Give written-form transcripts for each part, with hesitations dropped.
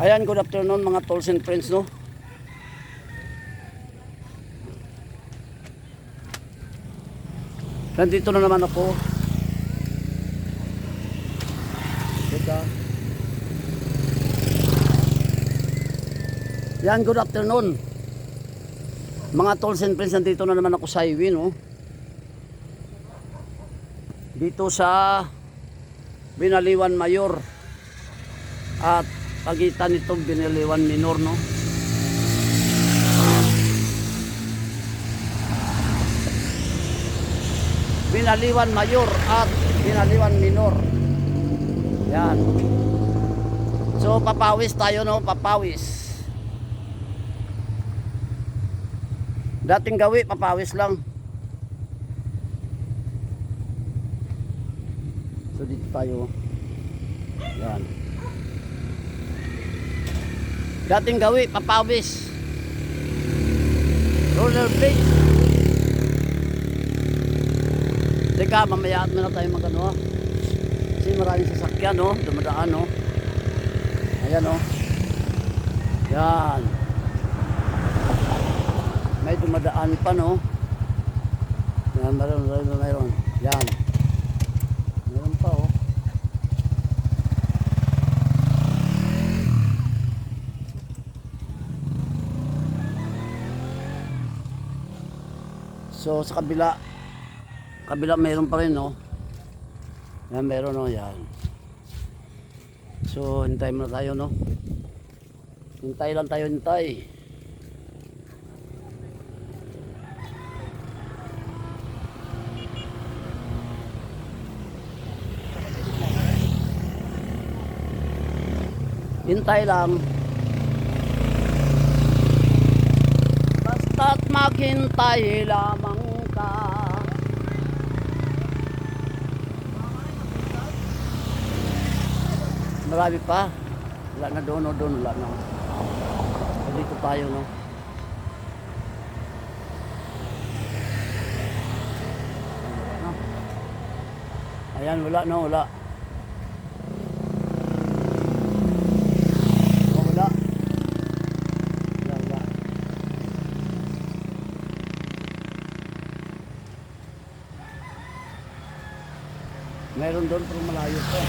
Ayan, good afternoon mga tolls and friends, no. Nandito na naman ako. Teka. Yan, good afternoon mga tolls and friends. Nandito na naman ako sa highway, no. Dito sa Binaliwan Mayor at pagitan nitong Binaliwan Minor, no. Binaliwan Mayor at Binaliwan Minor. Yan. So papawis tayo, no, papawis. Dating gawi papawis lang. So dito tayo. Yan. Dating gawi papawis. Roller blade. Teka, mamaya at na tayo magano. Kasi maraming sasakyan, no, dumadaan, no. Ayan, no. Yan. May dumadaan pa, no. Yan, mayroon. Yan. Meron pa, oh. So sa kabila meron pa rin, no. Yan, meron, no. Yan. So hintay muna tayo, no. Hintay lang tayo, hintay. Hintay lang. Basta't maghintay lamang ka. Marami pa. Wala na doon, no, doon wala na. So, dito tayo, no. Ayan, wala, no, wala. Meron doon pero malayo pa.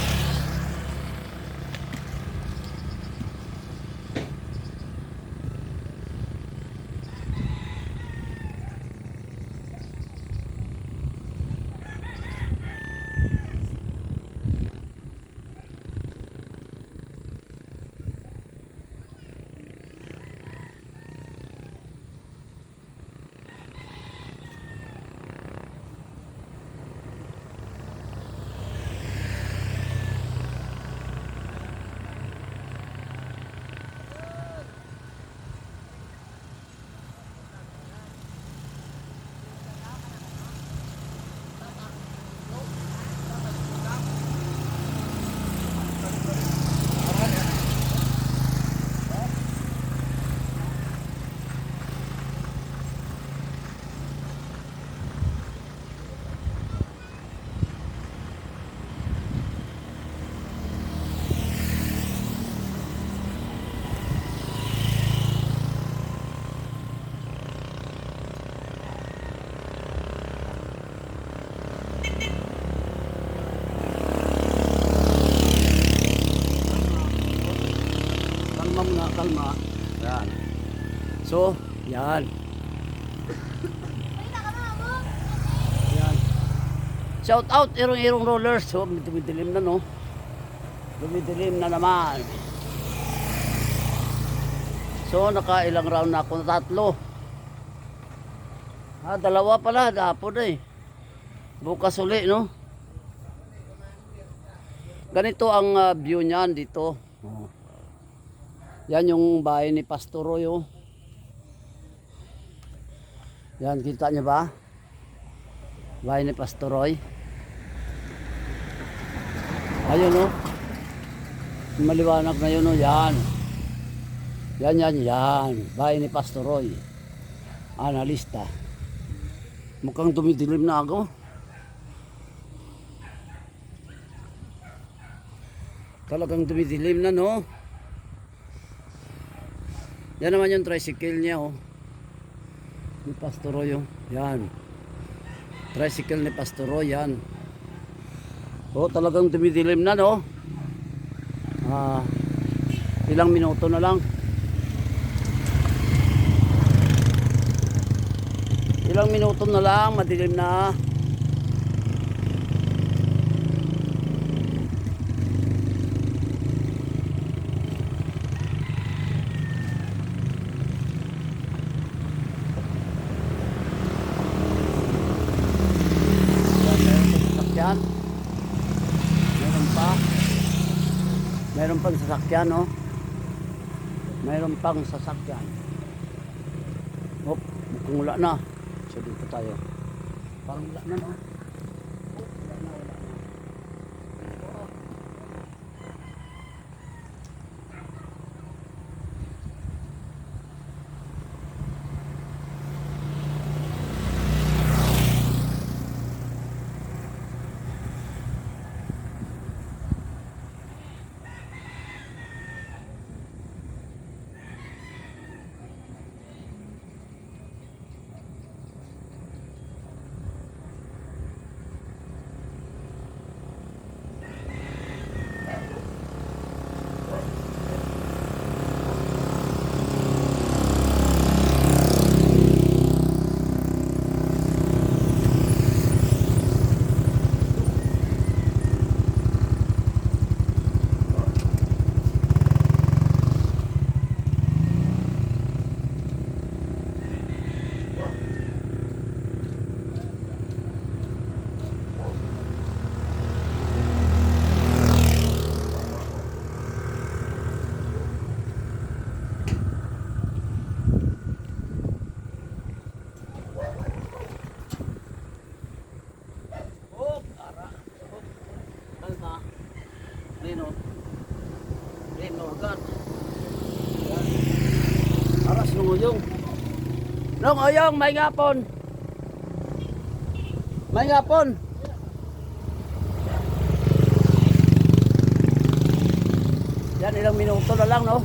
Kalma. Yan. So, yan. Yan. Shout out irong-irong rollers. So, dumidilim na, no. Dumidilim na naman. So, nakailang round na ako, tatlo. Dalawa pala, dapo na eh. Bukas uli, no. Ganito ang view niyan dito. Oh. Yan yung bahay ni Pastor Roy, oh. Yan, kita niyo ba? Bahay ni Pastor Roy. Ayun, oh. Maliwanag na yun, oh. Yan. Yan. Bahay ni Pastor Roy. Analista. Mukhang dumidilim na ako. Talagang dumidilim na, no. Yan naman yung tricycle niya, oh. Ni Pastor Roy, oh. Yan. Tricycle ni Pastor Roy, yan. Oh, talagang dumidilim na, no? Ilang minuto na lang. Ilang minuto na lang, madilim na. Yan, meron pang sasakyan, no? Meron pang sasakyan. Hop, mukhang wala na. So dito tayo. Parang wala na, no? Wala na. Lino agad. Aras nung uyong. Nung uyong, may ngapon. May ngapon. Yan, ilang minuto na lang, no?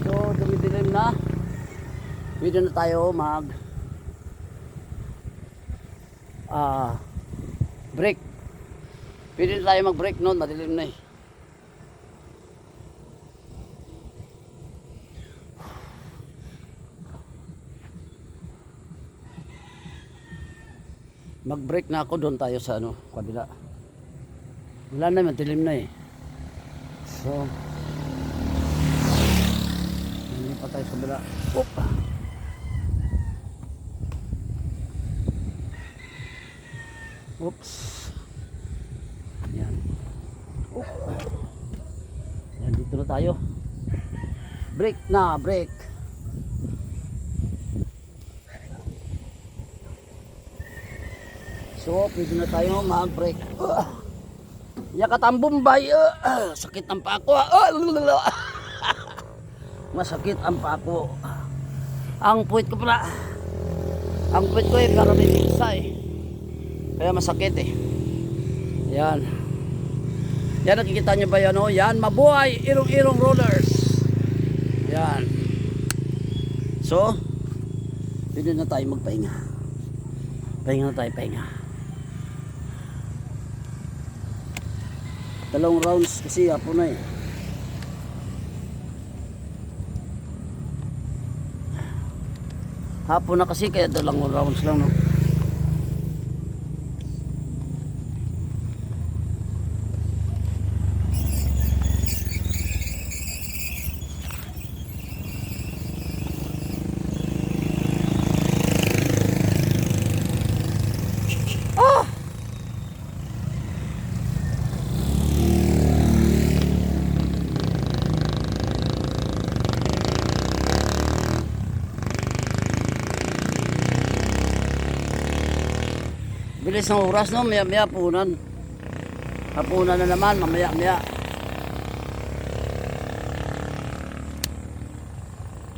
So, dumidilim na. Pwede na tayo mag break. Pwede na tayo mag-break noon, madilim na eh. Mag-break na ako, doon tayo sa ano, kabila. Wala na, madilim na eh. So, hindi pa tayo sa kabila. Oop! Oops. Yan. Oop. Yan, dito na tayo. Break na, break. So, pwede na tayo mag-break. Yakatang-Bombay. Sakit ang pako. Masakit ang pako. Ang puwit ko pala. Ang puwit ko eh, para may pizza eh. Kaya masakit eh. Yan. Yan, nakikita nyo ba yan o? Yan, mabuhay. Irong-irong rollers. Yan. So, pwede na tayo magpahinga. Pahinga na tayo, pahinga. 2 rounds kasi hapon na eh. Hapon na kasi kaya 2 rounds lang, no? Bilis ng oras, no? Maya-maya hapunan. Hapunan na naman, mamaya-maya.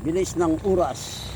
Bilis ng oras.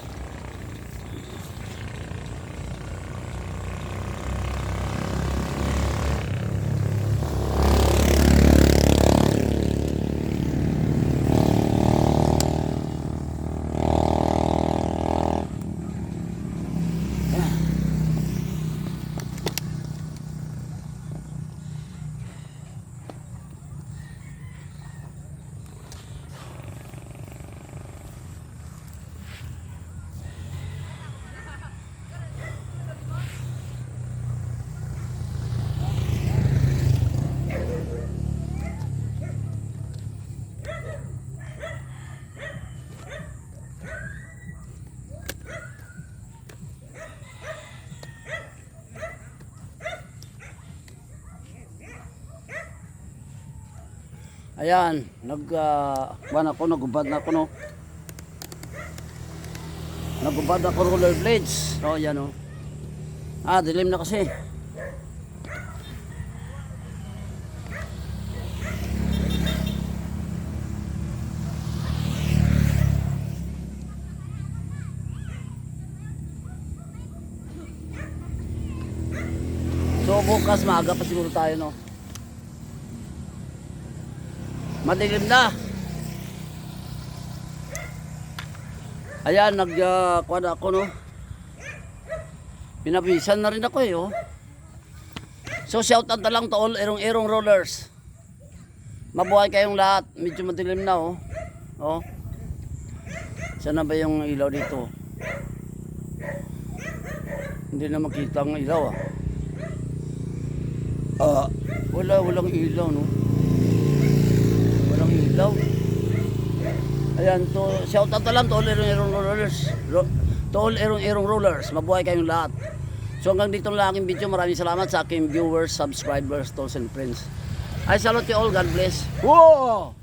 Ayan, nagubad na ako, no. Nagubad ako roller blades. So, ayan, no. Dilim na kasi. So, bukas maaga pa siguro tayo, no. Madilim na. Ayan, nagkuhan ako, no. Pinabisan na rin ako, oh. So, shout out na lang to all erong-erong rollers. Mabuhay kayong lahat. Medyo madilim na, oh. Oh. Sana ba yung ilaw dito? Hindi na makita ang ilaw, walang ilaw, no. Walang ilaw. Ayan, to shout out na lang to all erong-erong rollers. To all erong-erong rollers. Mabuhay kayong lahat. So hanggang dito lang aking video. Maraming salamat sa aking viewers, subscribers, tolls and friends. I salute you all. God bless. Whoa!